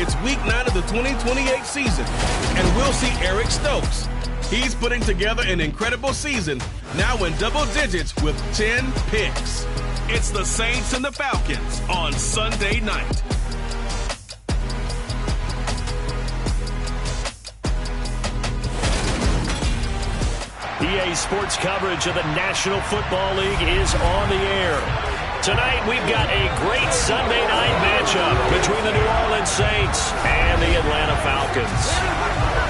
It's week 9 of the 2028 season, and we'll see Eric Stokes. He's putting together an incredible season, now in double digits with 10 picks. It's the Saints and the Falcons on Sunday night. EA Sports coverage of the National Football League is on the air. Tonight, we've got a great Sunday night matchup between the New Orleans Saints and the Atlanta Falcons.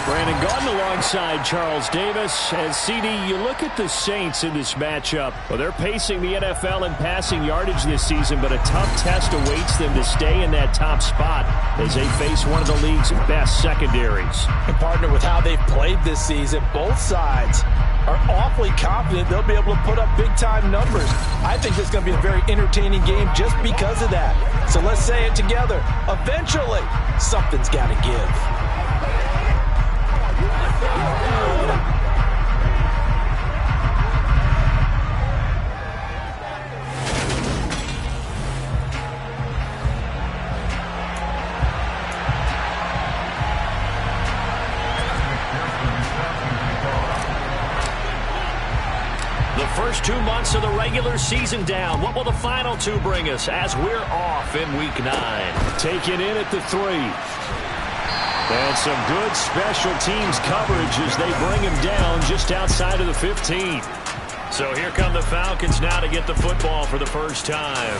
Brandon Gaudin alongside Charles Davis. And CD, you look at the Saints in this matchup. Well, they're pacing the NFL in passing yardage this season, but a tough test awaits them to stay in that top spot as they face one of the league's best secondaries. And partner, with how they've played this season, both sides are awfully confident they'll be able to put up big-time numbers. I think it's going to be a very entertaining game just because of that. So let's say it together. Eventually, something's got to give. First 2 months of the regular season down. What will the final 2 bring us as we're off in week 9? Taken in at the 3. And some good special teams coverage as they bring him down just outside of the 15. So here come the Falcons now to get the football for the first time.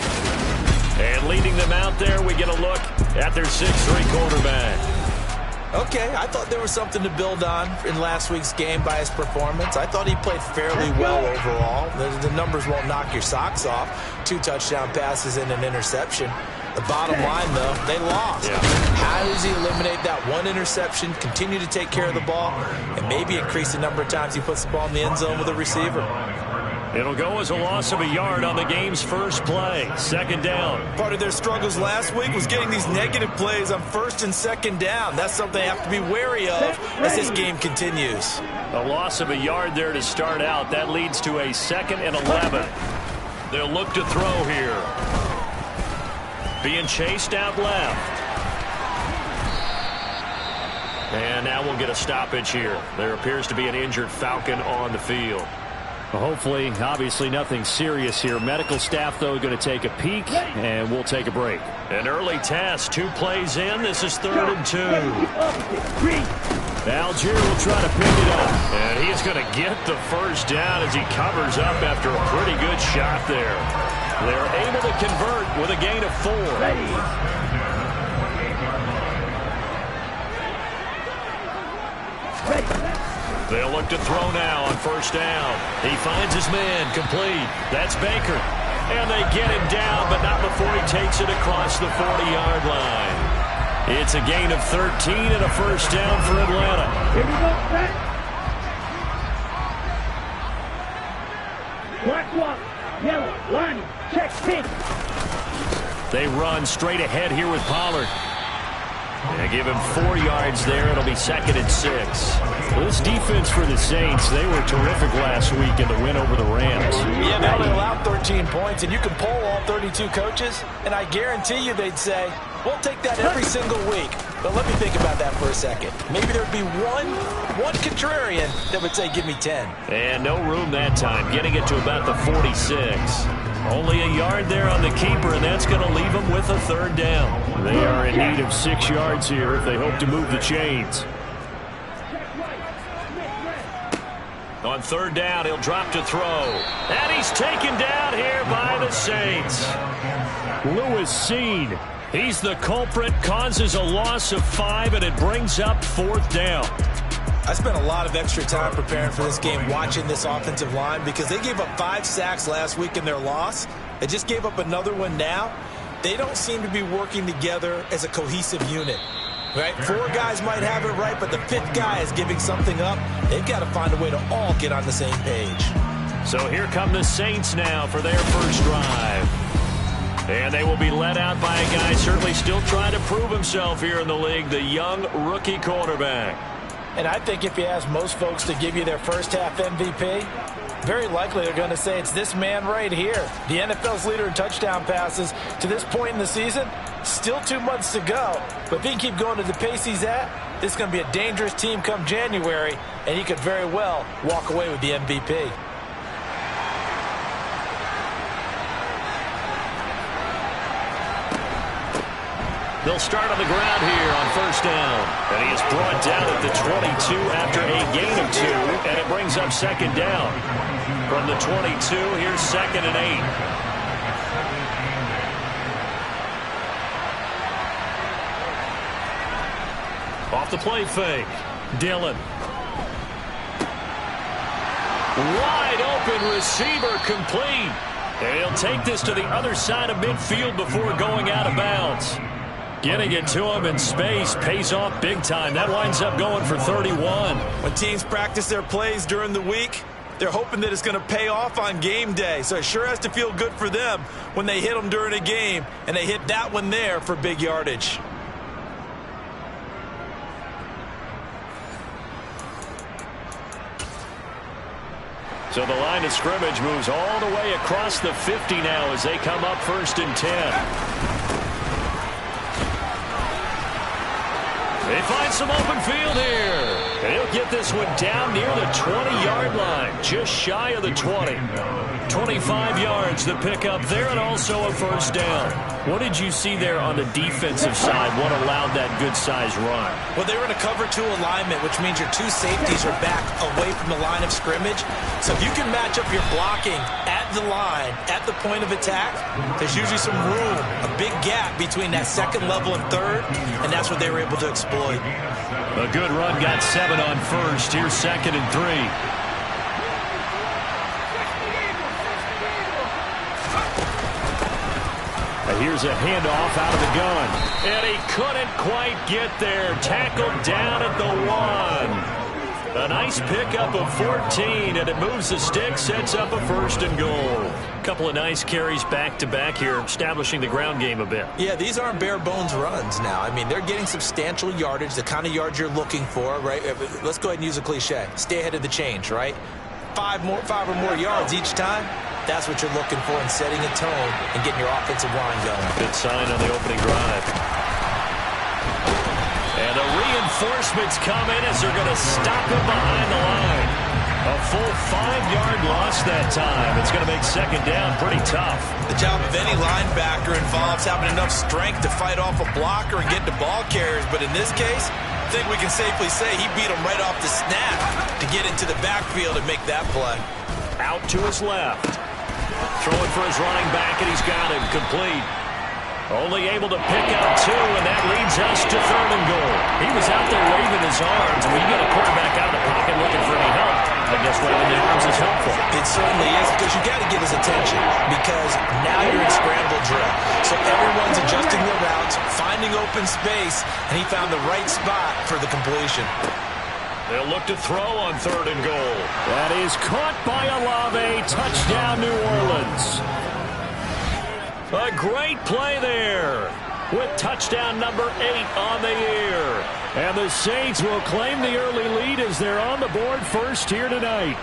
And leading them out there, we get a look at their 6'3 quarterback. Okay, I thought there was something to build on in last week's game by his performance. I thought he played fairly well overall. The numbers won't knock your socks off. 2 touchdown passes and an interception. The bottom line, though, they lost. Yeah. How does he eliminate that 1 interception, continue to take care of the ball, and maybe increase the number of times he puts the ball in the end zone with a receiver? It'll go as a loss of a yard on the game's first play. Second down. Part of their struggles last week was getting these negative plays on first and second down. That's something they have to be wary of as this game continues. A loss of a yard there to start out. That leads to a 2nd and 11. They'll look to throw here. Being chased out left. And now we'll get a stoppage here. There appears to be an injured Falcon on the field. Well, hopefully, obviously nothing serious here. Medical staff, though, going to take a peek, and we'll take a break. An early test. 2 plays in. This is 3rd and 2. Algier will try to pick it up. And he is going to get the first down as he covers up after a pretty good shot there. They're able to convert with a gain of 4. They'll look to throw now on first down. He finds his man complete. That's Baker. And they get him down, but not before he takes it across the 40-yard line. It's a gain of 13 and a first down for Atlanta. Here we go, set. Black one, yellow, line, check, pink. They run straight ahead here with Pollard. And give him 4 yards there. It'll be 2nd and 6. Well, this defense for the Saints, they were terrific last week in the win over the Rams. Yeah, they only allowed 13 points, and you can poll all 32 coaches, and I guarantee you they'd say, we'll take that every single week. But let me think about that for a second. Maybe there'd be one contrarian that would say, give me 10. And no room that time, getting it to about the 46. Only a yard there on the keeper, and that's going to leave them with a 3rd down. They are in need of 6 yards here if they hope to move the chains. On 3rd down, he'll drop to throw. And he's taken down here by the Saints. Lewis Seen. He's the culprit, causes a loss of 5, and it brings up 4th down. I spent a lot of extra time preparing for this game, watching this offensive line, because they gave up 5 sacks last week in their loss. They just gave up another one now. They don't seem to be working together as a cohesive unit. Right? 4 guys might have it right, but the 5th guy is giving something up. They've got to find a way to all get on the same page. So here come the Saints now for their first drive. And they will be led out by a guy certainly still trying to prove himself here in the league, the young rookie quarterback. And I think if you ask most folks to give you their first half MVP, very likely they're going to say it's this man right here. The NFL's leader in touchdown passes to this point in the season. Still 2 months to go. But if he can keep going at the pace he's at, this is going to be a dangerous team come January, and he could very well walk away with the MVP. They'll start on the ground here on first down. And he is brought down at the 22 after a gain of 2, and it brings up second down. From the 22, here's 2nd and 8. Off the play fake. Dillon. Wide open receiver complete. And he'll take this to the other side of midfield before going out of bounds. Getting it to him in space pays off big time. That winds up going for 31. When teams practice their plays during the week, they're hoping that it's going to pay off on game day. So it sure has to feel good for them when they hit them during a game, and they hit that one there for big yardage. So the line of scrimmage moves all the way across the 50 now as they come up 1st and 10. They find some open field here. And he'll get this one down near the 20-yard line, just shy of the 20. 25 yards the pickup there, and also a first down. What did you see there on the defensive side? What allowed that good-sized run? Well, they were in a cover 2 alignment, which means your 2 safeties are back away from the line of scrimmage. So if you can match up your blocking at the line, at the point of attack, there's usually some room, a big gap between that second level and third, and that's what they were able to exploit. A good run got 7 on first. Here's 2nd and 3. Here's a handoff out of the gun. And he couldn't quite get there. Tackled down at the 1. A nice pickup of 14, and it moves the stick, sets up a 1st and goal. Couple of nice carries back-to-back here, establishing the ground game a bit. Yeah, these aren't bare-bones runs now. I mean, they're getting substantial yardage, the kind of yards you're looking for, right? Let's go ahead and use a cliche. Stay ahead of the change, right? 5 or more yards each time. That's what you're looking for in setting a tone and getting your offensive line going. Good sign on the opening drive. And the reinforcements come in as they're going to stop him behind the line. A full 5-yard loss that time. It's going to make second down pretty tough. The job of any linebacker involves having enough strength to fight off a blocker and get to ball carriers. But in this case, I think we can safely say he beat him right off the snap to get into the backfield and make that play. Out to his left. Throwing for his running back, and he's got him complete. Only able to pick up 2, and that leads us to 3rd and goal. He was out there waving his arms. When you get a quarterback out of the pocket looking for any help, I guess waving the arms is helpful. It certainly is, because you got to get his attention, because now you're in scramble drill. So everyone's adjusting their routes, finding open space, and he found the right spot for the completion. They'll look to throw on 3rd and goal. That is caught by Olave. Touchdown, New Orleans. A great play there with touchdown number 8 on the year. And the Saints will claim the early lead as they're on the board first here tonight.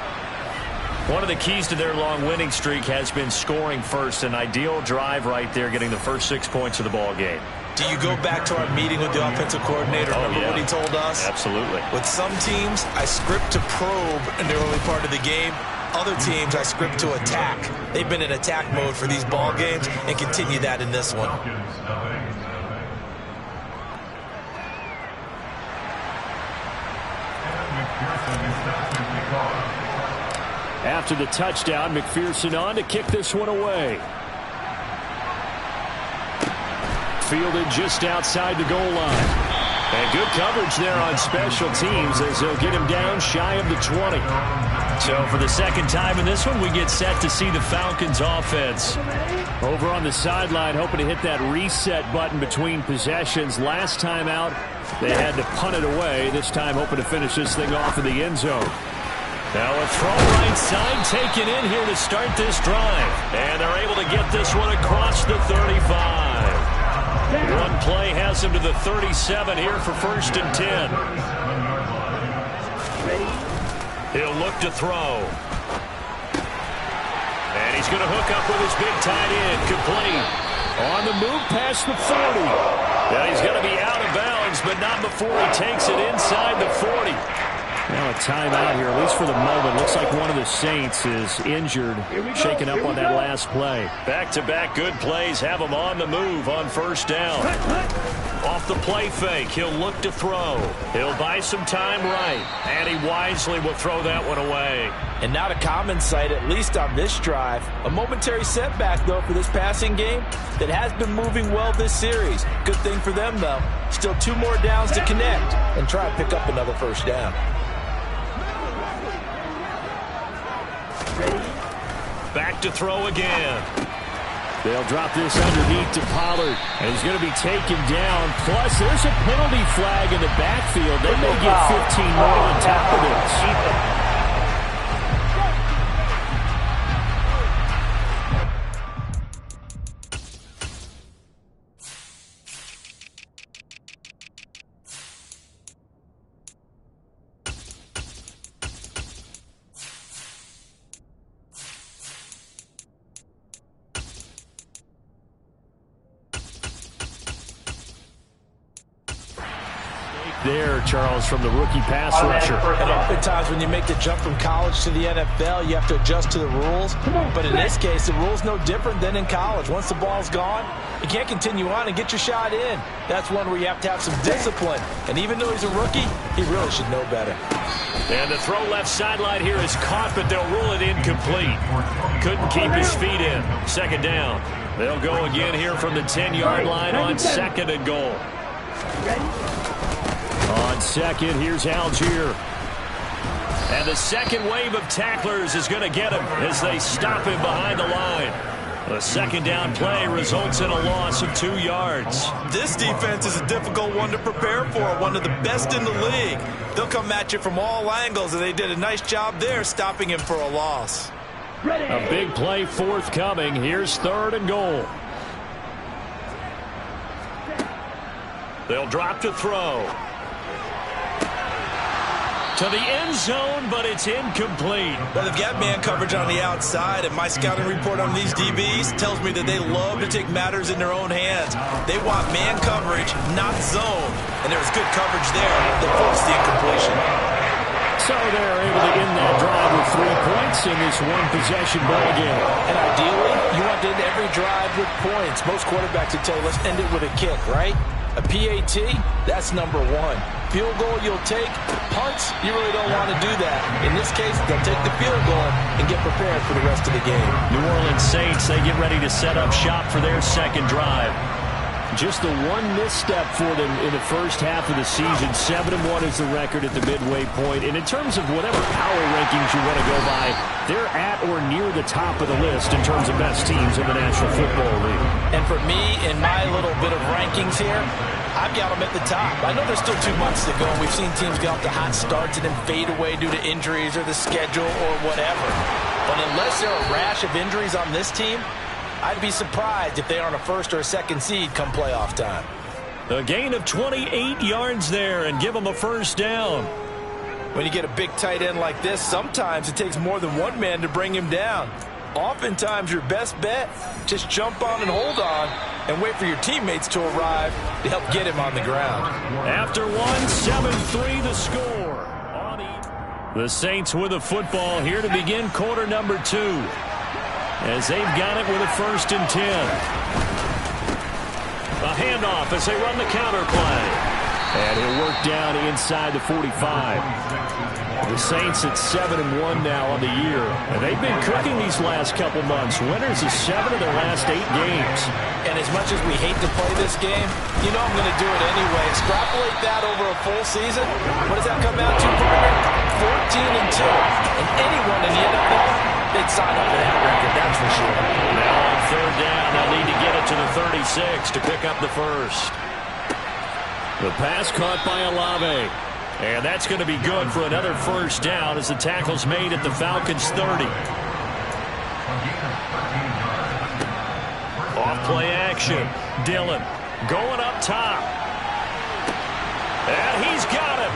One of the keys to their long winning streak has been scoring first. An ideal drive right there, getting the first 6 points of the ball game. Do you go back to our meeting with the offensive coordinator? Remember what he told us? Absolutely. With some teams, I script to probe in the early part of the game. Other teams, I script to attack. They've been in attack mode for these ball games and continue that in this one. After the touchdown, McPherson on to kick this one away. Fielded just outside the goal line. And good coverage there on special teams as they'll get him down shy of the 20. So for the second time in this one, we get set to see the Falcons offense. Over on the sideline, hoping to hit that reset button between possessions. Last time out, they had to punt it away. This time hoping to finish this thing off in the end zone. Now a throw right side taken in here to start this drive. And they're able to get this one across the 35. One play has him to the 37 here for 1st and 10. He'll look to throw. And he's going to hook up with his big tight end. Complete. On the move past the 40. Well, he's going to be out of bounds, but not before he takes it inside the 40. Now a timeout here, at least for the moment. Looks like one of the Saints is injured, shaken up on that last play. Back-to-back good plays have him on the move on first down. Off the play fake, he'll look to throw. He'll buy some time right, and he wisely will throw that one away. And not a common sight, at least on this drive. A momentary setback, though, for this passing game that has been moving well this series. Good thing for them, though. Still 2 more downs to connect and try and pick up another first down. Back to throw again. They'll drop this underneath to Pollard, and he's going to be taken down. Plus, there's a penalty flag in the backfield. They may get 15 more on top of this. There, Charles, from the rookie pass rusher. And oftentimes when you make the jump from college to the NFL, you have to adjust to the rules. But in this case, the rule's no different than in college. Once the ball's gone, you can't continue on and get your shot in. That's one where you have to have some discipline. And even though he's a rookie, he really should know better. And the throw left sideline here is caught, but they'll rule it incomplete. Couldn't keep his feet in. Second down. They'll go again here from the 10-yard line on second and goal. On second, here's Algier. And the second wave of tacklers is going to get him as they stop him behind the line. The second down play results in a loss of 2 yards. This defense is a difficult one to prepare for, one of the best in the league. They'll come at you from all angles, and they did a nice job there stopping him for a loss. A big play forthcoming. Here's third and goal. They'll drop to throw. To the end zone, but it's incomplete. Well, they've got man coverage on the outside, and my scouting report on these DBs tells me that they love to take matters in their own hands. They want man coverage, not zone. And there was good coverage there that forced the incompletion. So they're able to end that drive with 3 points in this one-possession ball game. And ideally, you want to end every drive with points. Most quarterbacks would tell you, let's end it with a kick, right? A PAT, that's number 1. Field goal you'll take. Punts, you really don't want to do that. In this case, they'll take the field goal and get prepared for the rest of the game. New Orleans Saints, they get ready to set up shop for their second drive. Just the one misstep for them in the first half of the season. 7-1 is the record at the midway point. And in terms of whatever power rankings you want to go by, they're at or near the top of the list in terms of best teams in the National Football League. And for me, in my little bit of rankings here, I've got them at the top. I know there's still 2 months to go. We've seen teams get off to hot starts and then fade away due to injuries or the schedule or whatever. But unless there are a rash of injuries on this team, I'd be surprised if they aren't a first or a second seed come playoff time. A gain of 28 yards there and give them a first down. When you get a big tight end like this, sometimes it takes more than one man to bring him down. Oftentimes, your best bet, just jump on and hold on and wait for your teammates to arrive to help get him on the ground. After 7-3 the score. The Saints with the football here to begin quarter number 2. As they've got it with a 1st and 10. A handoff as they run the counter play. And he'll work down inside the 45. The Saints at 7-1 now on the year. And they've been cooking these last couple months. Winners of 7 of their last 8 games. And as much as we hate to play this game, you know I'm going to do it anyway. Extrapolate that over a full season. What does that come out to, partner? 14-2. And anyone in the NFL, they'd sign up for that record, that's for sure. Now on third down, they'll need to get it to the 36 to pick up the first. The pass caught by Olave. And that's going to be good for another first down as the tackle's made at the Falcons 30. Off play action. Dillon going up top. And he's got him.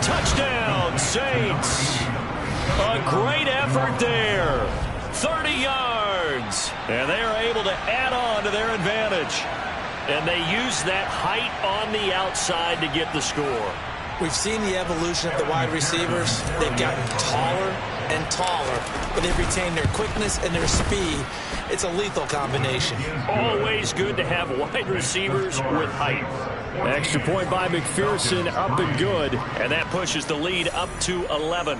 Touchdown, Saints. A great effort there. 30 yards. And they are able to add on to their advantage. And they use that height on the outside to get the score. We've seen the evolution of the wide receivers. They've gotten taller and taller, but they've retained their quickness and their speed. It's a lethal combination. Always good to have wide receivers with height. Extra point by McPherson, up and good. And that pushes the lead up to 11.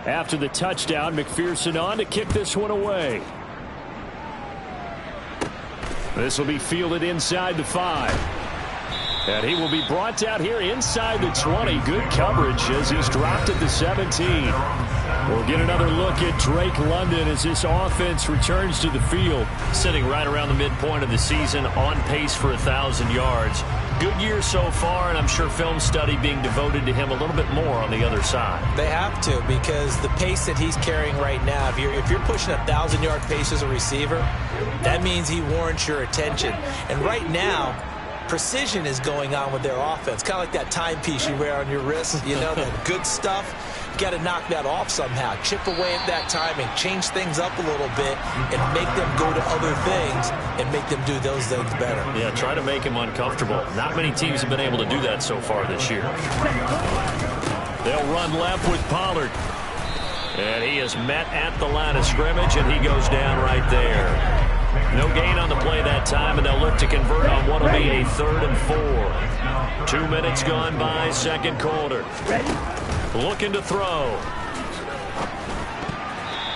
After the touchdown, McPherson on to kick this one away. This will be fielded inside the 5. And he will be brought down here inside the 20. Good coverage as he's dropped at the 17. We'll get another look at Drake London as this offense returns to the field. Sitting right around the midpoint of the season, on pace for 1,000 yards. Good year so far, and I'm sure film study being devoted to him a little bit more on the other side. They have to, because the pace that he's carrying right now, if you're pushing a 1,000-yard pace as a receiver, that means he warrants your attention. And right now, precision is going on with their offense. Kind of like that timepiece you wear on your wrist, you know, that good stuff. You got to knock that off somehow. Chip away at that timing, change things up a little bit, and make them go to other things and make them do those things better. Yeah, try to make him uncomfortable. Not many teams have been able to do that so far this year. They'll run left with Pollard. And he is met at the line of scrimmage, and he goes down right there. No gain on the play that time, and they'll look to convert on what will be a 3rd and 4. 2 minutes gone by, second quarter. Looking to throw.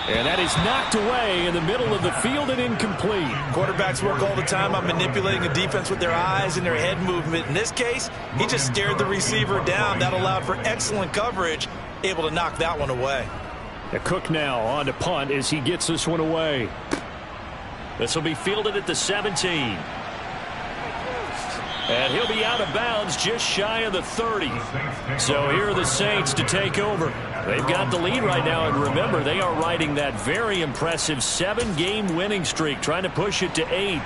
And that is knocked away in the middle of the field and incomplete. Quarterbacks work all the time on manipulating a defense with their eyes and their head movement. In this case, he just stared the receiver down. That allowed for excellent coverage, able to knock that one away. Cook now on to punt as he gets this one away. This will be fielded at the 17. And he'll be out of bounds just shy of the 30. So here are the Saints to take over. They've got the lead right now, and remember, they are riding that very impressive 7-game winning streak, trying to push it to 8.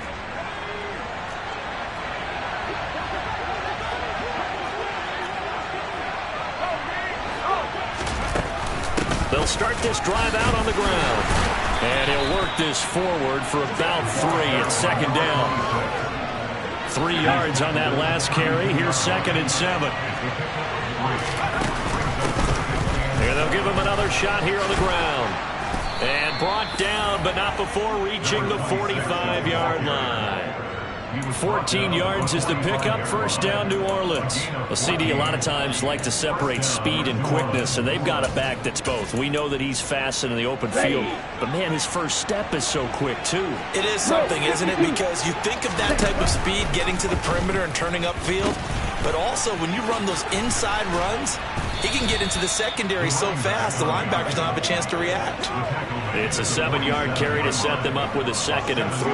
They'll start this drive out on the ground. And he'll work this forward for about 3 at second down. 3 yards on that last carry. Here's 2nd and 7. And they'll give him another shot here on the ground. And brought down, but not before reaching the 45-yard line. 14 yards is the pickup, first down, New Orleans. Well, CD a lot of times like to separate speed and quickness, and they've got a back that's both. We know that he's fast in the open field, but man, his first step is so quick too. It is something, isn't it? Because you think of that type of speed getting to the perimeter and turning upfield, but also when you run those inside runs, he can get into the secondary so fast the linebackers don't have a chance to react. It's a 7-yard carry to set them up with a 2nd and 3.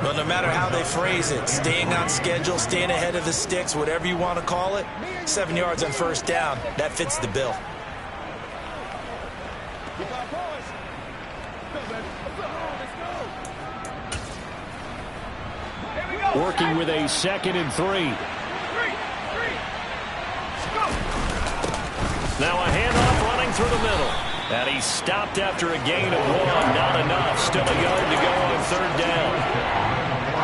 Well, no matter how they phrase it, staying on schedule, staying ahead of the sticks, whatever you want to call it, 7 yards on first down, that fits the bill. Working with a 2nd and 3. Now a handoff running through the middle. And he's stopped after a gain of 1. Not enough. Still a yard to go on 3rd down.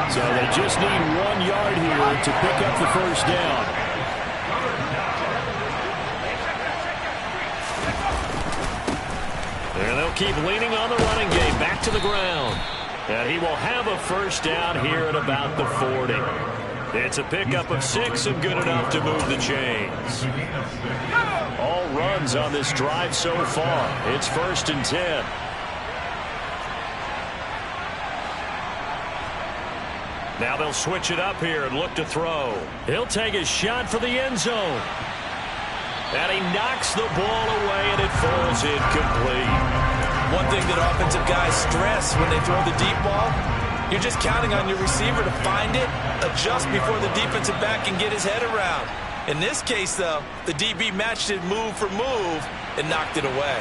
So they just need 1 yard here to pick up the first down. And they'll keep leaning on the running game. Back to the ground. And he will have a first down here at about the 40. It's a pickup of 6 and good enough to move the chains. All runs on this drive so far. It's 1st and 10. Now they'll switch it up here and look to throw. He'll take a shot for the end zone. And he knocks the ball away, and it falls incomplete. One thing that offensive guys stress when they throw the deep ball, you're just counting on your receiver to find it, adjust before the defensive back can get his head around. In this case, though, the DB matched it move for move and knocked it away.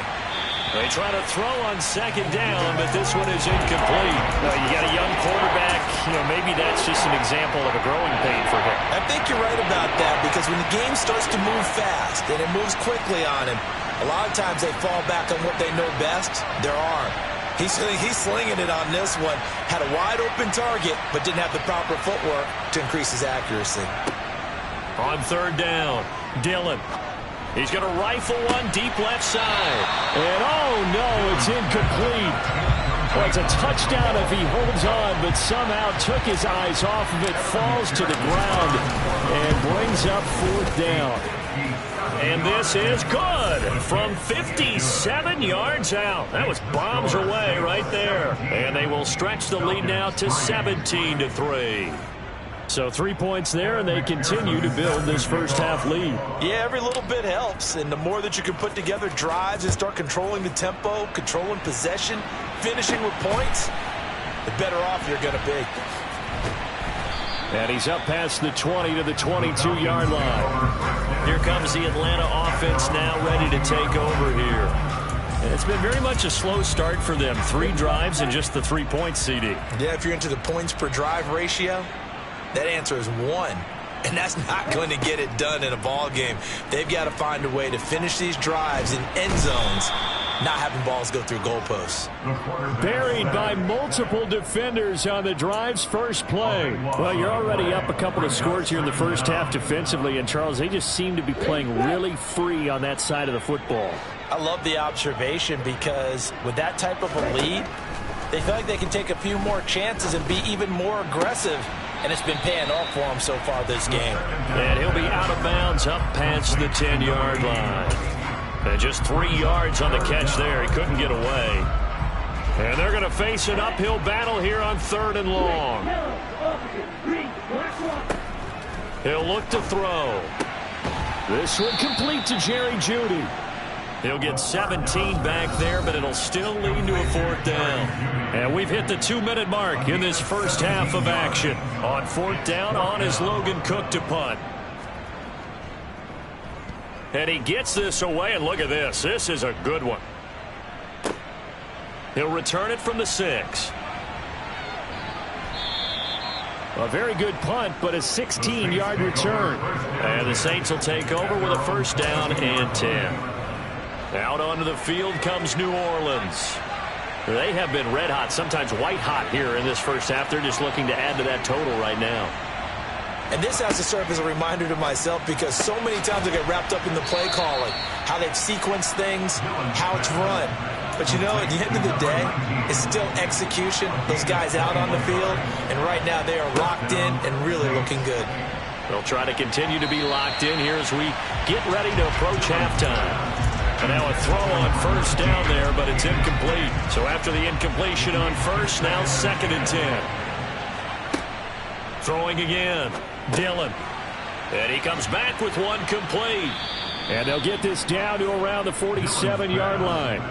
They try to throw on second down, but this one is incomplete. You got a young quarterback. Maybe that's just an example of a growing pain for him. I think you're right about that, because when the game starts to move fast and it moves quickly on him, a lot of times they fall back on what they know best, their arm. He's slinging it on this one. Had a wide-open target, but didn't have the proper footwork to increase his accuracy. On third down, Dillon. He's going to rifle one deep left side. And oh no, it's incomplete. Well, it's a touchdown if he holds on, but somehow took his eyes off of it, falls to the ground, and brings up fourth down. And this is good from 57 yards out. That was bombs away right there. And they will stretch the lead now to 17-3. So 3 points there, and they continue to build this first half lead. Yeah, every little bit helps, and the more that you can put together drives and start controlling the tempo, controlling possession, finishing with points, the better off you're going to be. And he's up past the 20 to the 22-yard line. Here comes the Atlanta offense now ready to take over here. And it's been very much a slow start for them. 3 drives and just the 3 points, CD. Yeah, if you're into the points per drive ratio, that answer is 1. And that's not going to get it done in a ball game. They've got to find a way to finish these drives in end zones, not having balls go through goalposts. Buried by multiple defenders on the drive's first play. Well, you're already up a couple of scores here in the first half defensively, and Charles, they just seem to be playing really free on that side of the football. I love the observation, because with that type of a lead, they feel like they can take a few more chances and be even more aggressive. And it's been paying off for him so far this game. And he'll be out of bounds up past the 10-yard line. And just 3 yards on the catch there. He couldn't get away. And they're going to face an uphill battle here on 3rd and long. He'll look to throw. This one complete to Jerry Jeudy. He'll get 17 back there, but it'll still lead to a 4th down. And we've hit the 2-minute mark in this first half of action. On 4th down, on is Logan Cook to punt. And he gets this away, and look at this. This is a good one. He'll return it from the 6. A very good punt, but a 16-yard return. And the Saints will take over with a 1st down and 10. Out onto the field comes New Orleans. They have been red hot, sometimes white hot here in this first half. They're just looking to add to that total right now. And this has to serve as a reminder to myself, because so many times I get wrapped up in the play calling, how they've sequenced things, how it's run. But you know, at the end of the day, it's still execution. Those guys out on the field, and right now they are locked in and really looking good. They'll try to continue to be locked in here as we get ready to approach halftime. And now a throw on 1st down there, but it's incomplete. So after the incompletion on 1st, now 2nd and 10. Throwing again, Dillon. And he comes back with one complete. And they'll get this down to around the 47-yard line.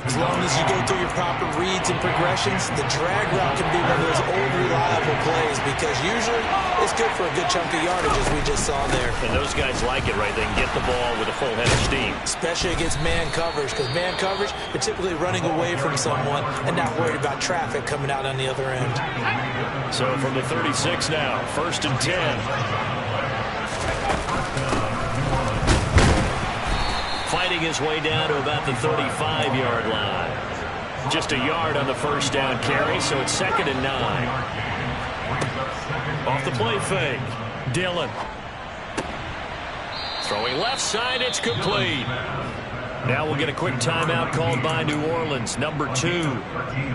As long as you go through your proper reads and progressions, the drag route can be one of those old reliable plays, because usually it's good for a good chunk of yardage, as we just saw there. And those guys like it, right? They can get the ball with a full head of steam. Especially against man coverage, because man coverage, they're typically running away from someone and not worried about traffic coming out on the other end. So from the 36 now, 1st and 10. Fighting his way down to about the 35-yard line. Just a yard on the 1st down carry, so it's 2nd and 9. Off the play fake, Dillon. Throwing left side, it's complete. Now we'll get a quick timeout called by New Orleans, number 2.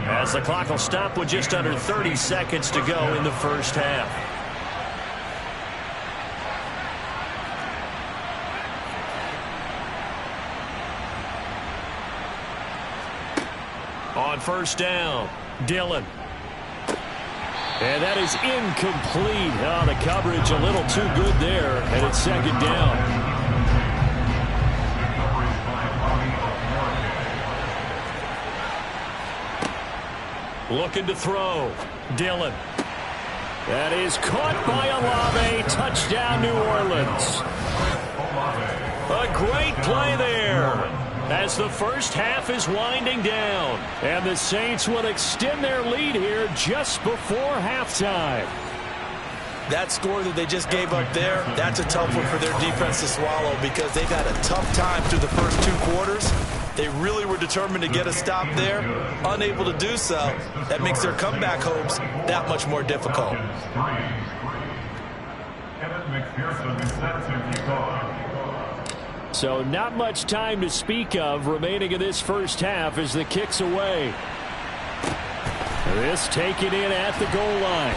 As the clock will stop with just under 30 seconds to go in the first half. On 1st down, Dillon. And that is incomplete. Oh, the coverage a little too good there, and it's 2nd down. Looking to throw, Dillon. That is caught by Olave. Touchdown, New Orleans. A great play there. as the first half is winding down. And the Saints will extend their lead here just before halftime. That score that they just gave up there, that's a tough one for their defense to swallow because they've had a tough time through the first 2 quarters. They really were determined to get a stop there, unable to do so. That makes their comeback hopes that much more difficult. So not much time to speak of remaining in this first half as the kick's away. This taken in at the goal line.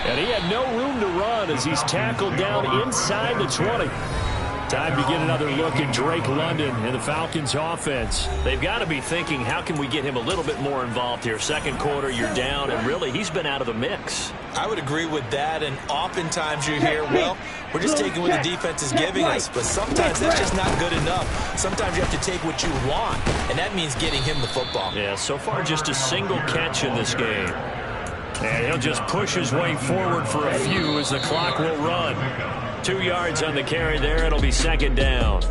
And he had no room to run as he's tackled down inside the 20. Time to get another look at Drake London and the Falcons offense. They've got to be thinking, how can we get him a little bit more involved here? Second quarter, you're down, and really, he's been out of the mix. I would agree with that, and oftentimes you hear, well, we're just taking what the defense is giving us, but sometimes that's just not good enough. Sometimes you have to take what you want, and that means getting him the football. Yeah, so far just a single catch in this game. And he'll just push his way forward for a few as the clock will run. 2 yards on the carry there. It'll be second down.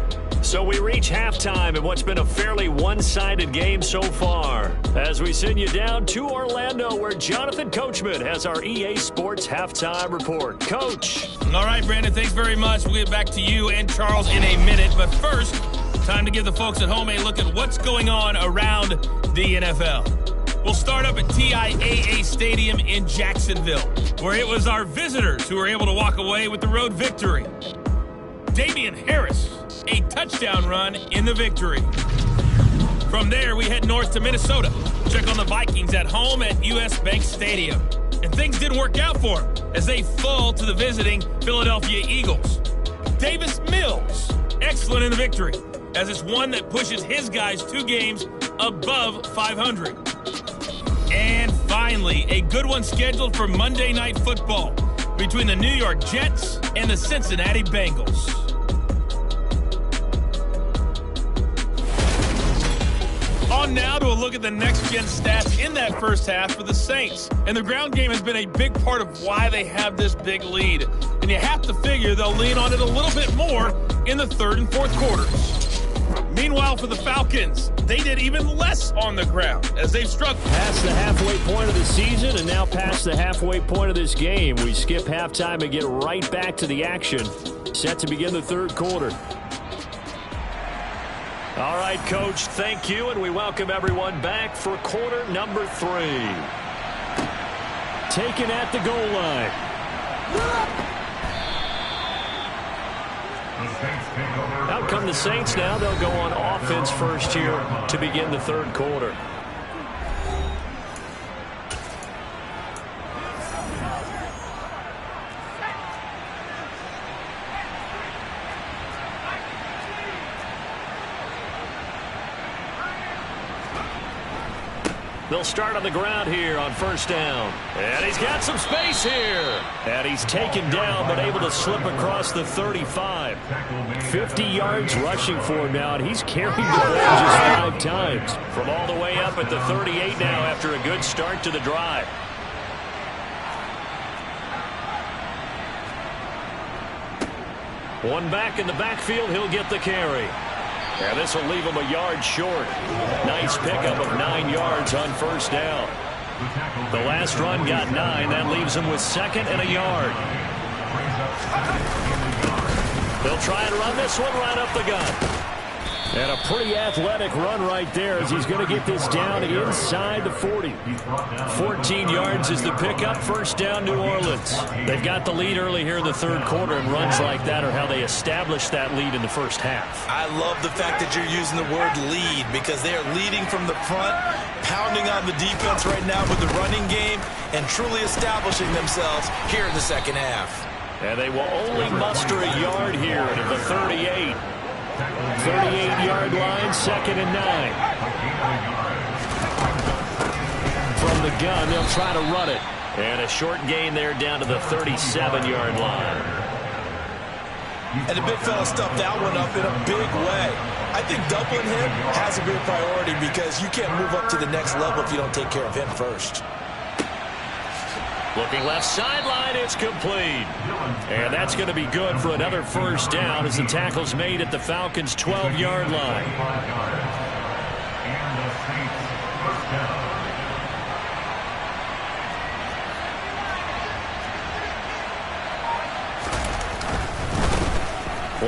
So we reach halftime in what's been a fairly one-sided game so far. As we send you down to Orlando, where Jonathan Coachman has our EA Sports Halftime Report. Coach. All right, Brandon, thanks very much. We'll get back to you and Charles in a minute. But first, time to give the folks at home a look at what's going on around the NFL. We'll start up at TIAA Stadium in Jacksonville, where it was our visitors who were able to walk away with the road victory. Damian Harris, a touchdown run in the victory. From there, we head north to Minnesota. Check on the Vikings at home at US Bank Stadium. And things didn't work out for them as they fall to the visiting Philadelphia Eagles. Davis Mills, excellent in the victory, as it's one that pushes his guys 2 games above 500. And finally, a good one scheduled for Monday Night Football between the New York Jets and the Cincinnati Bengals. On now to a look at the next-gen stats in that first half for the Saints. And the ground game has been a big part of why they have this big lead. And you have to figure they'll lean on it a little bit more in the third and fourth quarters. Meanwhile, for the Falcons, they did even less on the ground as they've struggled. Past the halfway point of the season and now past the halfway point of this game. We skip halftime and get right back to the action. Set to begin the third quarter. All right, Coach, thank you, and we welcome everyone back for quarter number 3. Taken at the goal line. Out come the Saints now. They'll go on offense first here to begin the third quarter. They'll start on the ground here on first down. And he's got some space here. And he's taken down but able to slip across the 35. 50 yards rushing for him now, and he's carried the ball just 5 times. From all the way up at the 38 now after a good start to the drive. One back in the backfield, he'll get the carry. And this will leave him a yard short. Nice pickup of 9 yards on first down. The last run got 9. That leaves him with 2nd and a yard. They'll try and run this one right up the gut. And a pretty athletic run right there as he's going to get this down inside the 40. 14 yards is the pickup. First down, New Orleans. They've got the lead early here in the third quarter, and runs like that are how they establish that lead in the first half. I love the fact that you're using the word lead because they are leading from the front, pounding on the defense right now with the running game, and truly establishing themselves here in the second half. And they will only muster a yard here at the 38. 38-yard line, 2nd and 9. From the gun, they'll try to run it. And a short gain there down to the 37-yard line. And the big fella stuffed that one up in a big way. I think doubling him has to be a priority because you can't move up to the next level if you don't take care of him first. Looking left sideline, it's complete. And that's going to be good for another first down as the tackle's made at the Falcons' 12-yard line.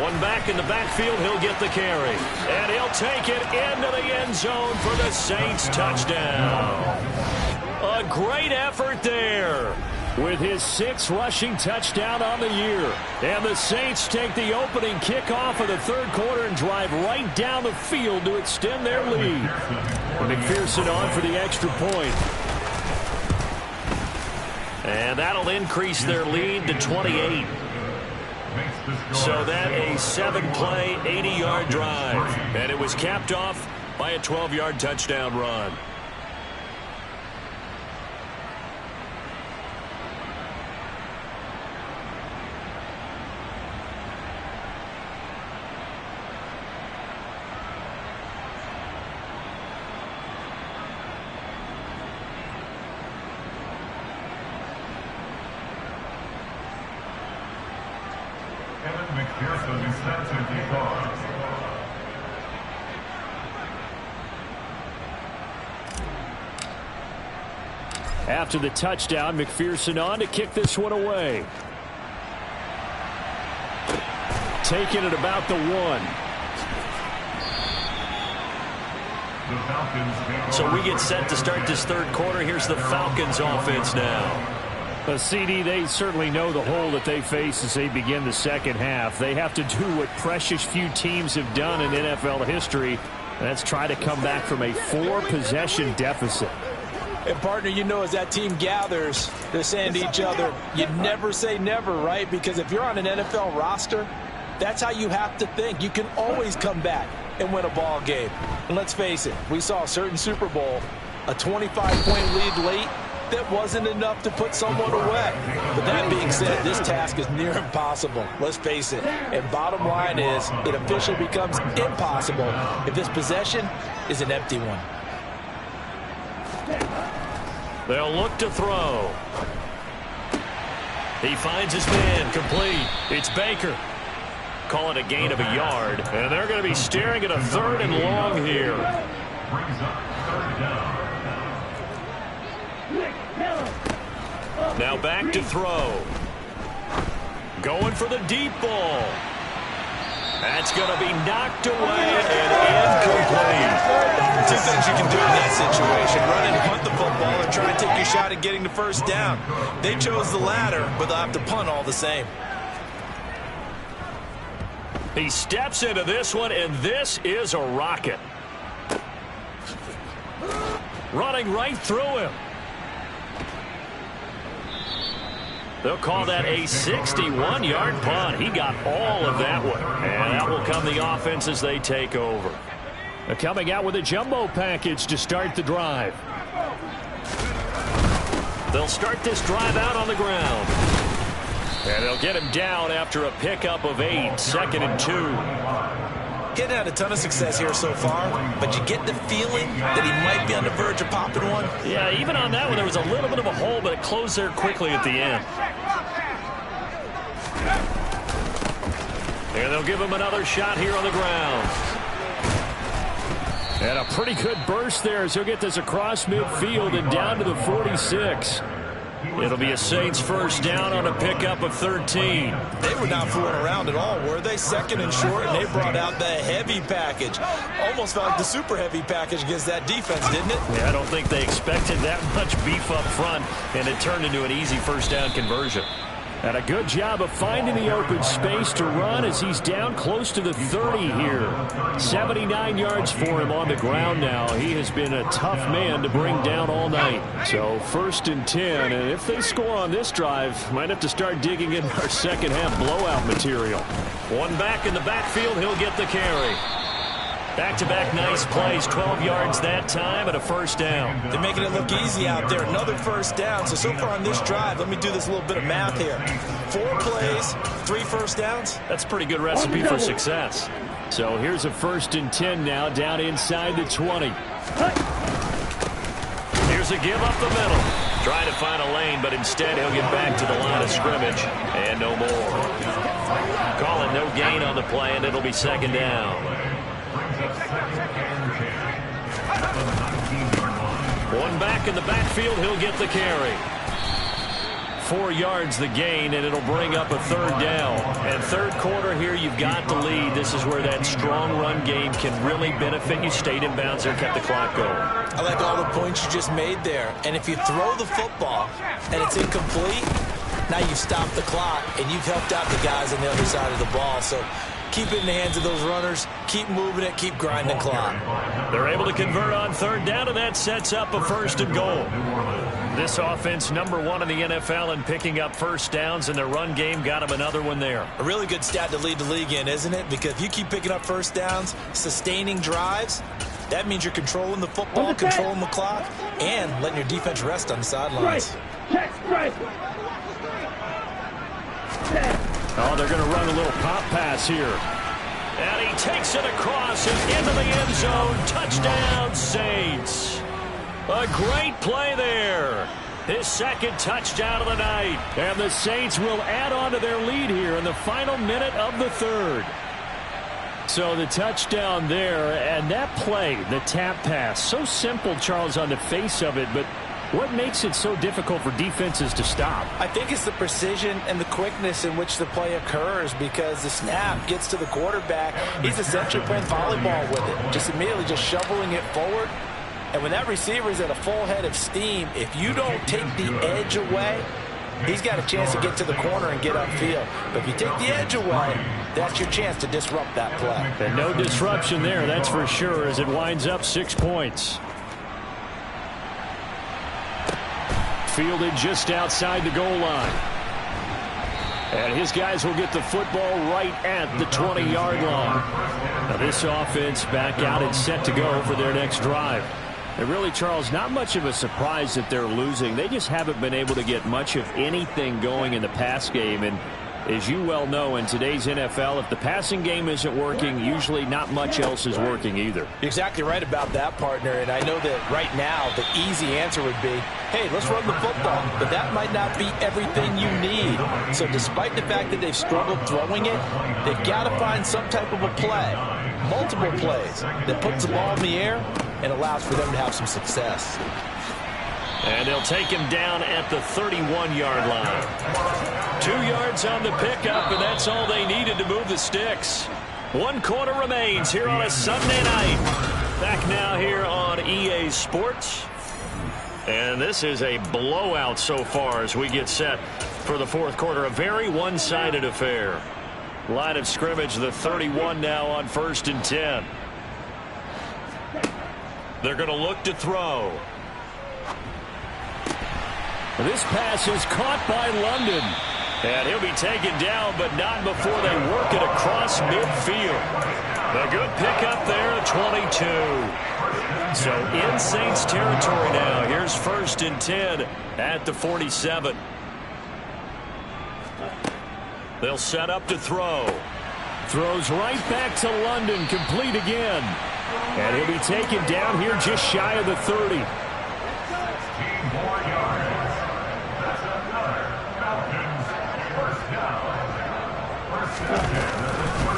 One back in the backfield, he'll get the carry. And he'll take it into the end zone for the Saints touchdown. A great effort there. With his 6th rushing touchdown on the year. And the Saints take the opening kickoff of the third quarter and drive right down the field to extend their lead. McPherson on for the extra point. And that'll increase their lead to 28. So that a 7-play, 80-yard drive. And it was capped off by a 12-yard touchdown run. After the touchdown, McPherson on to kick this one away. Taking it about the 1. So we get set to start this third quarter. Here's the Falcons offense now. CD, they certainly know the hole that they face as they begin the second half. They have to do what precious few teams have done in NFL history. That's try to come back from a 4-possession deficit. And, partner, you know, as that team gathers, they're saying to each other, you never say never, right? Because if you're on an NFL roster, that's how you have to think. You can always come back and win a ball game. And let's face it, we saw a certain Super Bowl, a 25-point lead late, that wasn't enough to put someone away. But that being said, this task is near impossible. Let's face it. And bottom line is, it officially becomes impossible if this possession is an empty one. They'll look to throw. He finds his man, complete. It's Baker. Call it a gain of a yard. And they're going to be staring at a 3rd and long here. Now back to throw. Going for the deep ball. That's going to be knocked away and incomplete. 2 things you can do in that situation. Run and punt the football or try and take your shot at getting the first down. They chose the latter, but they'll have to punt all the same. He steps into this one, and this is a rocket. Running right through him. They'll call that a 61-yard punt. He got all of that one. And that will come the offense as they take over. They're coming out with a jumbo package to start the drive. They'll start this drive out on the ground. And they'll get him down after a pickup of 8, 2nd and 2. Getting had a ton of success here so far, but you get the feeling that he might be on the verge of popping one. Yeah, even on that one, there was a little bit of a hole, but it closed there quickly at the end. And they'll give him another shot here on the ground. And a pretty good burst there as he'll get this across midfield and down to the 46. It'll be a Saints first down on a pickup of 13. They were not fooling around at all, were they? 2nd and short, and they brought out the heavy package. Almost felt like the super heavy package against that defense, didn't it? Yeah, I don't think they expected that much beef up front, and it turned into an easy first down conversion. And a good job of finding the open space to run as he's down close to the 30 here. 79 yards for him on the ground now. He has been a tough man to bring down all night. So 1st and 10, and if they score on this drive, might have to start digging in our second half blowout material. One back in the backfield, he'll get the carry. Back-to-back nice plays, 12 yards that time and a first down. They're making it look easy out there. Another first down. So far on this drive, let me do this little bit of math here. 4 plays, 3 first downs. That's a pretty good recipe for success. So here's a 1st and 10 now, down inside the 20. Here's a give up the middle. Trying to find a lane, but instead he'll get back to the line of scrimmage, and no more. Calling no gain on the play, and it'll be second down. One back in the backfield, he'll get the carry. 4 yards the gain, and it'll bring up a third down. And third quarter here, you've got the lead. This is where that strong run game can really benefit you. Stayed in bounds there, kept the clock going. I like all the points you just made there. And if you throw the football and it's incomplete, now you stop the clock, and you've helped out the guys on the other side of the ball. So keep it in the hands of those runners. Keep moving it. Keep grinding the clock. They're able to convert on third down, and that sets up a first and goal. This offense, number 1 in the NFL in picking up first downs, and their run game got them another one there. A really good stat to lead the league in, isn't it? Because if you keep picking up first downs, sustaining drives, that means you're controlling the football, controlling the clock, and letting your defense rest on the sidelines. Oh, they're going to run a little pop pass here. And he takes it across and into the end zone. Touchdown, Saints. A great play there. His second touchdown of the night. And the Saints will add on to their lead here in the final minute of the third. So the touchdown there, and that play, the tap pass, so simple, Charles, on the face of it, but what makes it so difficult for defenses to stop? I think it's the precision and the quickness in which the play occurs, because the snap gets to the quarterback. He's essentially playing volleyball with it, just immediately just shoveling it forward. And when that receiver is at a full head of steam, if you don't take the edge away, he's got a chance to get to the corner and get upfield. But if you take the edge away, that's your chance to disrupt that play. And no disruption there, that's for sure, as it winds up 6 points. Fielded just outside the goal line. And his guys will get the football right at the 20-yard line. Now this offense back out and set to go for their next drive. And really, Charles, not much of a surprise that they're losing. They just haven't been able to get much of anything going in the pass game. And as you well know, in today's NFL, if the passing game isn't working, usually not much else is working either. You're exactly right about that, partner. And I know that right now the easy answer would be, hey, let's run the football. But that might not be everything you need. So despite the fact that they've struggled throwing it, they've got to find some type of a play, multiple plays, that puts the ball in the air and allows for them to have some success. And they'll take him down at the 31-yard line. 2 yards on the pickup, and that's all they needed to move the sticks. 1 quarter remains here on a Sunday night. Back now here on EA Sports. And this is a blowout so far as we get set for the fourth quarter. A very one-sided affair. Line of scrimmage, the 31 now on 1st and 10. They're going to look to throw. This pass is caught by London. And he'll be taken down, but not before they work it across midfield. A good pickup there at 22. So in Saints territory now. Here's 1st and 10 at the 47. They'll set up to throw. Throws right back to London, complete again. And he'll be taken down here just shy of the 30.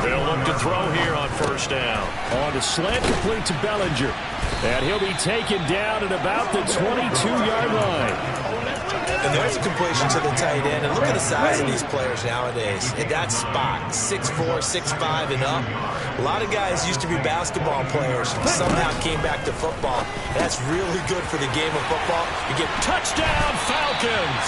They'll look to throw here on 1st down. On the slant, complete to Bellinger. And he'll be taken down at about the 22-yard line. And there's a completion to the tight end. And look at the size of these players nowadays. In that spot, 6'4", 6'5", and up. A lot of guys used to be basketball players, somehow came back to football. And that's really good for the game of football. You get touchdown, Falcons.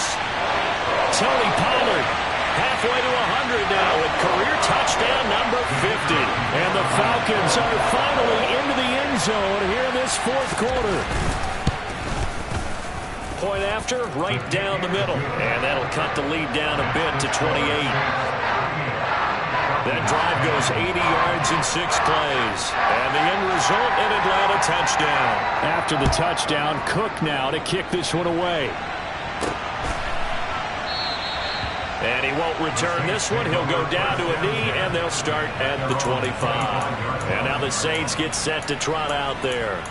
Tony Pollard halfway to 100 now with career touchdown number 50. And the Falcons are finally into the end zone here in this fourth quarter. Point after, right down the middle. And that'll cut the lead down a bit to 28. That drive goes 80 yards in 6 plays. And the end result, an Atlanta touchdown. After the touchdown, Cook now to kick this one away. And he won't return this one. He'll go down to a knee, and they'll start at the 25. And now the Saints get set to trot out there.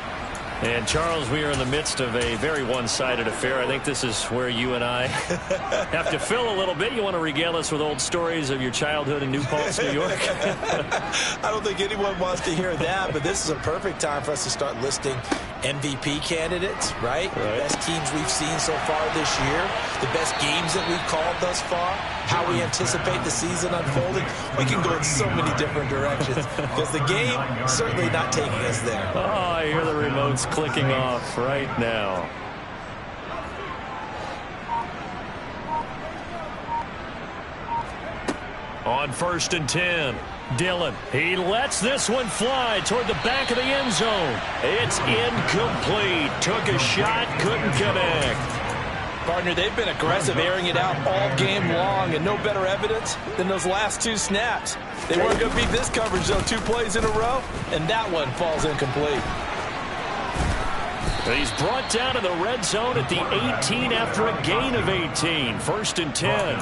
And, Charles, we are in the midst of a very one-sided affair. I think this is where you and I have to fill a little bit. You want to regale us with old stories of your childhood in New Paltz, New York? I don't think anyone wants to hear that, but this is a perfect time for us to start listing MVP candidates, right? The best teams we've seen so far this year, the best games that we've called thus far, how we anticipate the season unfolding. We can go in so many different directions because the game certainly not taking us there. Oh, I hear the remotes clicking off right now. On 1st and 10, Dillon. He lets this one fly toward the back of the end zone. It's incomplete. Took a shot, couldn't connect. Partner, they've been aggressive, airing it out all game long, and no better evidence than those last 2 snaps. They weren't going to beat this coverage, though, 2 plays in a row, and that one falls incomplete. He's brought down in the red zone at the 18 after a gain of 18. 1st and 10.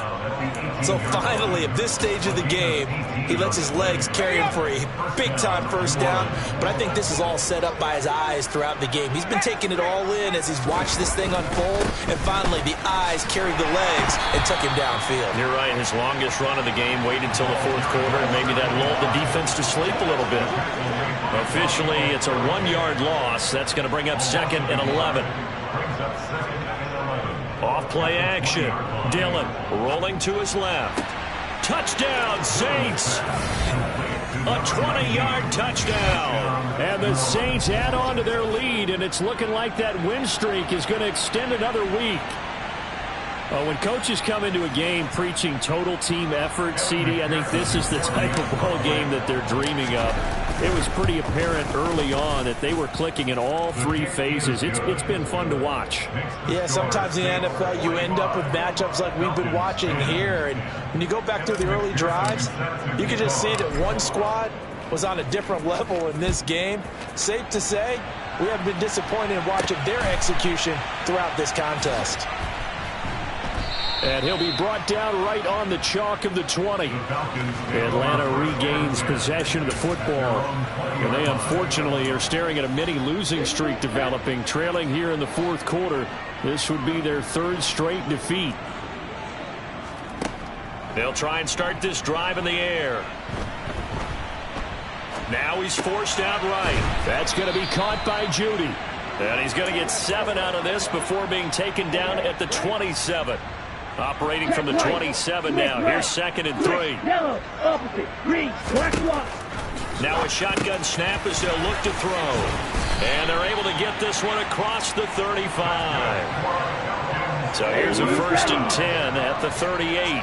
So finally, at this stage of the game, he lets his legs carry him for a big-time first down. But I think this is all set up by his eyes throughout the game. He's been taking it all in as he's watched this thing unfold. And finally, the eyes carried the legs and took him downfield. You're right. His longest run of the game waited until the 4th quarter, and maybe that lulled the defense to sleep a little bit. Officially, it's a 1-yard loss. That's going to bring up 2nd and 11. Off play action. Dillon rolling to his left. Touchdown, Saints. A 20-yard touchdown. And the Saints add on to their lead, and it's looking like that win streak is going to extend another week. When coaches come into a game preaching total team effort, CD, I think this is the type of ball game that they're dreaming of. It was pretty apparent early on that they were clicking in all 3 phases. It's been fun to watch. Yeah, sometimes in the NFL you end up with matchups like we've been watching here. And when you go back through the early drives, you can just see that one squad was on a different level in this game. Safe to say, we have been disappointed in watching their execution throughout this contest. And he'll be brought down right on the chalk of the 20. Atlanta regains possession of the football. And they unfortunately are staring at a mini losing streak developing, trailing here in the 4th quarter. This would be their 3rd straight defeat. They'll try and start this drive in the air. Now he's forced out right. That's going to be caught by Judy. And he's going to get 7 out of this before being taken down at the 27. Operating from the 27 now. Here's 2nd and 3. Yellow, opposite, green, black, one. Now a shotgun snap as they'll look to throw. And they're able to get this one across the 35. So here's a 1st and 10 at the 38.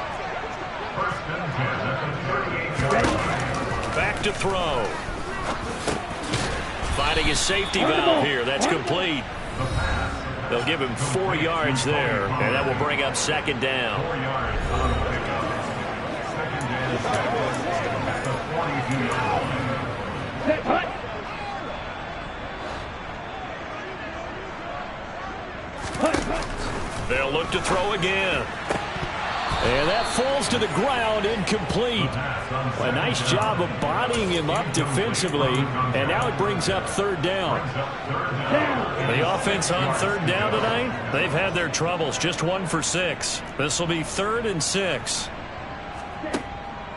Back to throw. Finding his safety valve here. That's complete. They'll give him 4 yards there, and that will bring up 2nd down. They'll look to throw again. And that falls to the ground, incomplete. A nice job of bodying him up defensively, and now it brings up 3rd down. The offense on 3rd down tonight, they've had their troubles, just 1 for 6. This will be 3rd and 6.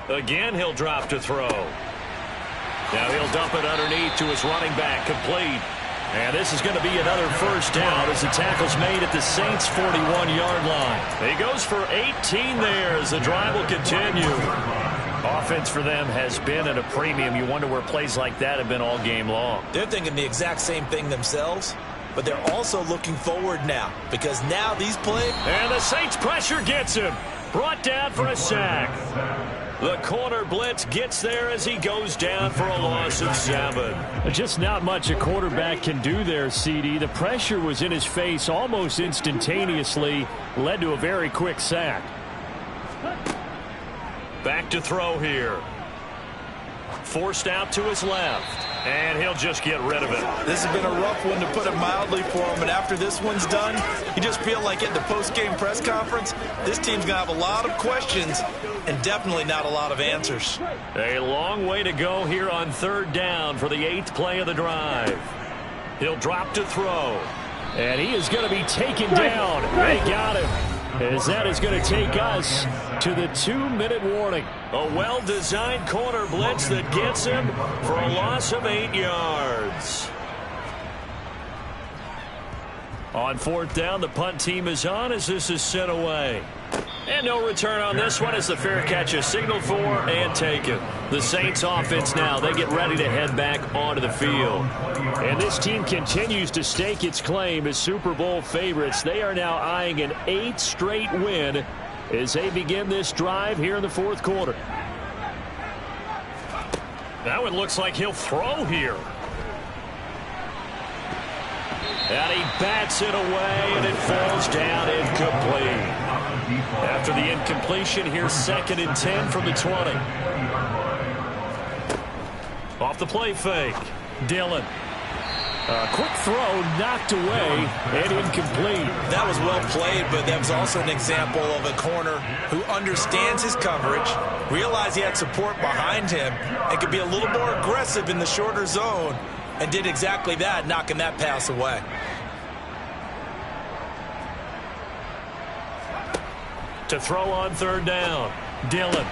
Again, he'll drop to throw. Now he'll dump it underneath to his running back, complete. And this is going to be another 1st down as the tackle's made at the Saints' 41-yard line. He goes for 18 there as the drive will continue. Offense for them has been at a premium. You wonder where plays like that have been all game long. They're thinking the exact same thing themselves, but they're also looking forward now because now these plays. And the Saints pressure gets him. Brought down for a sack. The corner blitz gets there as he goes down for a loss of 7. Just not much a quarterback can do there, CD. The pressure was in his face almost instantaneously, led to a very quick sack. Back to throw here. Forced out to his left. And he'll just get rid of it. This has been a rough one, to put it mildly, for him. But after this one's done, you just feel like at the post-game press conference, this team's going to have a lot of questions and definitely not a lot of answers. A long way to go here on 3rd down for the 8th play of the drive. He'll drop to throw. And he is going to be taken down. They got him. As that is going to take us to the 2-minute warning. A well-designed corner blitz that gets him for a loss of 8 yards. On 4th down, the punt team is on as this is sent away. And no return on this one as the fair catch is signaled for and taken. The Saints offense now, they get ready to head back onto the field. And this team continues to stake its claim as Super Bowl favorites. They are now eyeing an 8th straight win as they begin this drive here in the 4th quarter. That one looks like he'll throw here. And he bats it away, and it falls down incomplete. After the incompletion, here's 2nd and 10 from the 20. Off the play fake. Dillon. A quick throw knocked away and incomplete. That was well played, but that was also an example of a corner who understands his coverage, realized he had support behind him, and could be a little more aggressive in the shorter zone, and did exactly that, knocking that pass away. To throw on 3rd down. Dillon.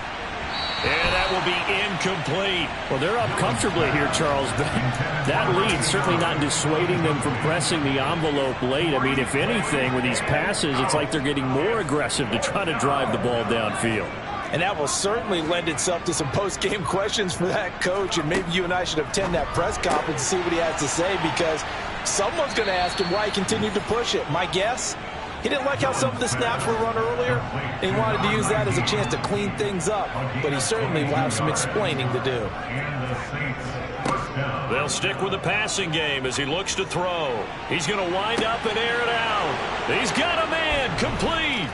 And that will be incomplete. Well, they're up comfortably here, Charles, but that lead certainly not dissuading them from pressing the envelope late. I mean, if anything, with these passes, it's like they're getting more aggressive to try to drive the ball downfield. And that will certainly lend itself to some post-game questions for that coach, and maybe you and I should attend that press conference to see what he has to say, because someone's going to ask him why he continued to push it. My guess, he didn't like how some of the snaps were run earlier, and he wanted to use that as a chance to clean things up, but he certainly will have some explaining to do. They'll stick with the passing game as he looks to throw. He's going to wind up and air it out. He's got a man complete.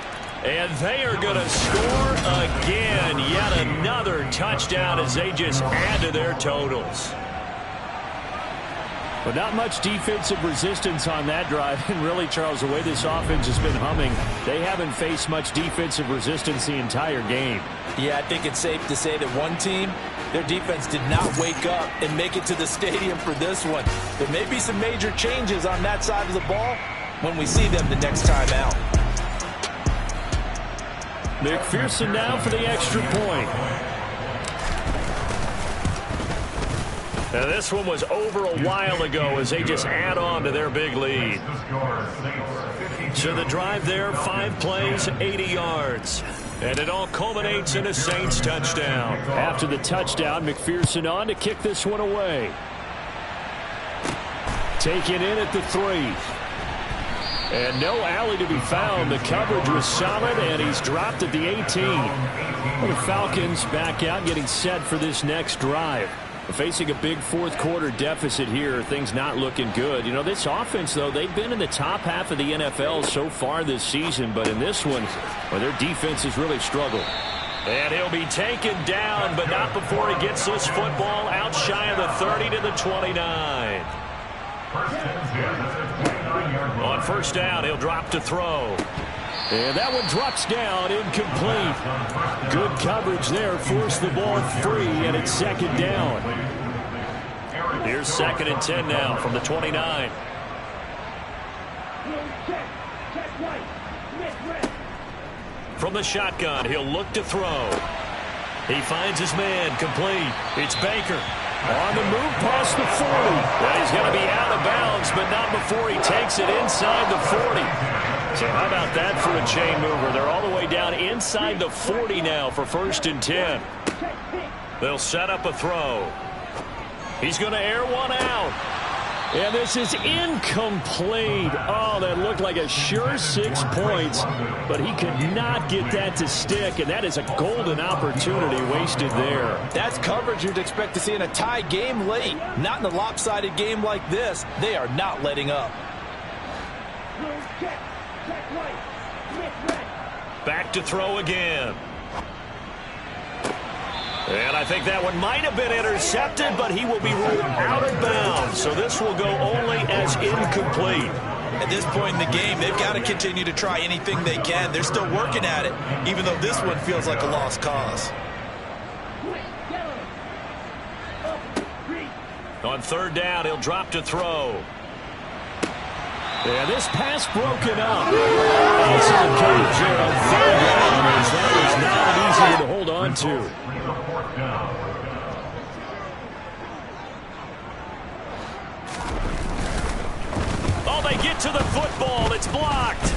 And they are going to score again. Yet another touchdown as they just add to their totals. But not much defensive resistance on that drive. And really, Charles, the way this offense has been humming, they haven't faced much defensive resistance the entire game. Yeah, I think it's safe to say that one team, their defense did not wake up and make it to the stadium for this one. There may be some major changes on that side of the ball when we see them the next time out. McPherson now for the extra point. Now this one was over a while ago as they just add on to their big lead. So the drive there, 5 plays, 80 yards. And it all culminates in a Saints touchdown. After the touchdown, McPherson on to kick this one away. Taken in at the 3. And no alley to be found. The coverage was solid, and he's dropped at the 18. Well, the Falcons back out, getting set for this next drive. Facing a big 4th quarter deficit here. Things not looking good. You know, this offense, though, they've been in the top half of the NFL so far this season. But in this one, well, their defense has really struggled. And he'll be taken down, but not before he gets this football out shy of the 30 to the 29. On 1st down, he'll drop to throw. And that one drops down, incomplete. Good coverage there, forced the ball free, and it's 2nd down. Here's 2nd and 10 now from the 29. From the shotgun, he'll look to throw. He finds his man, complete. It's Baker. On the move past the 40. Well, he's going to be out of bounds, but not before he takes it inside the 40. So how about that for a chain mover? They're all the way down inside the 40 now for 1st and 10. They'll set up a throw. He's going to air one out. And this is incomplete. Oh, that looked like a sure 6 points, but he could not get that to stick, and that is a golden opportunity wasted there. That's coverage you'd expect to see in a tie game late. Not in a lopsided game like this. They are not letting up. Back to throw again. And I think that one might have been intercepted, but he will be ruled out of bounds. So this will go only as incomplete. At this point in the game, they've got to continue to try anything they can. They're still working at it, even though this one feels like a lost cause. On 3rd down, he'll drop to throw. Yeah, this pass broken up. And some coverage there on third down, as that was not an easy one to hold on to. Oh, they get to the football. It's blocked.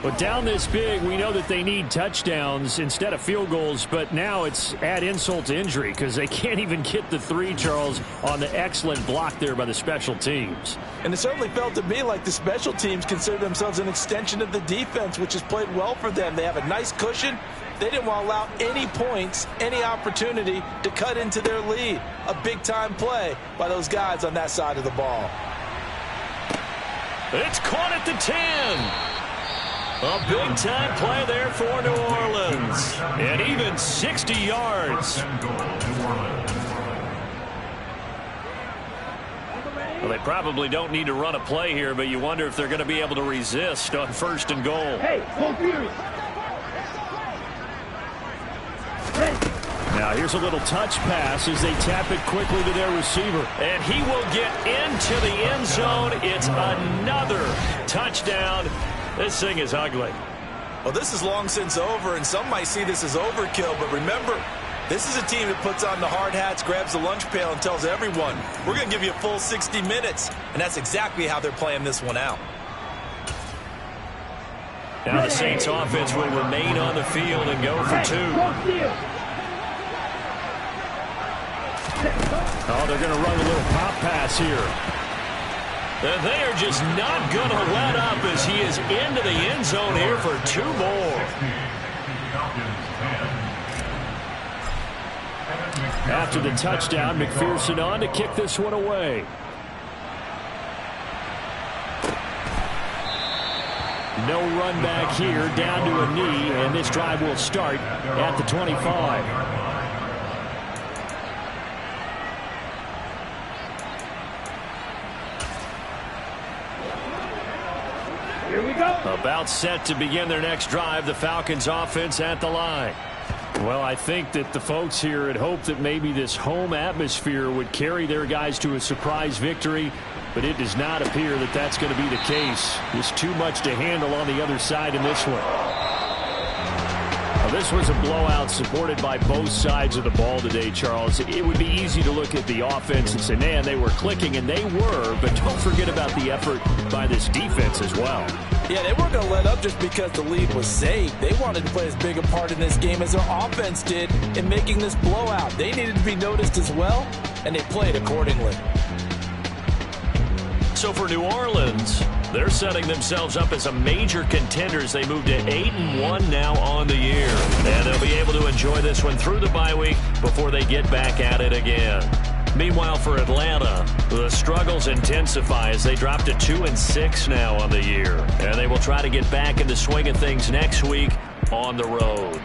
But down this big, we know that they need touchdowns instead of field goals, but now it's add insult to injury because they can't even get the 3, Charles, on the excellent block there by the special teams. And it certainly felt to me like the special teams consider themselves an extension of the defense, which has played well for them. They have a nice cushion. They didn't want to allow any points, any opportunity to cut into their lead. A big-time play by those guys on that side of the ball. It's caught at the 10. A big-time play there for New Orleans. And even 60 yards. Well, they probably don't need to run a play here, but you wonder if they're going to be able to resist on 1st and goal. Hey, go Fury. Now here's a little touch pass as they tap it quickly to their receiver. And he will get into the end zone. It's another touchdown. This thing is ugly. Well, this is long since over, and some might see this as overkill, but remember, this is a team that puts on the hard hats, grabs the lunch pail, and tells everyone, we're going to give you a full 60 minutes, and that's exactly how they're playing this one out. Now the Saints offense will remain on the field and go for 2. Oh, they're going to run a little pop pass here. And they are just not going to let up as he is into the end zone here for 2 more. After the touchdown, McPherson on to kick this one away. No run back here, down to a knee, and this drive will start at the 25. Here we go. About set to begin their next drive, the Falcons offense at the line. Well, I think that the folks here had hoped that maybe this home atmosphere would carry their guys to a surprise victory, but it does not appear that that's going to be the case. There's too much to handle on the other side in this one. This was a blowout supported by both sides of the ball today, Charles. It would be easy to look at the offense and say, man, they were clicking, and they were, but don't forget about the effort by this defense as well. Yeah, they weren't going to let up just because the lead was saved. They wanted to play as big a part in this game as their offense did in making this blowout. They needed to be noticed as well, and they played accordingly. So for New Orleans, they're setting themselves up as a major contender as they move to 8-1 now on the year. And they'll be able to enjoy this one through the bye week before they get back at it again. Meanwhile, for Atlanta, the struggles intensify as they drop to 2-6 now on the year. And they will try to get back in the swing of things next week on the road.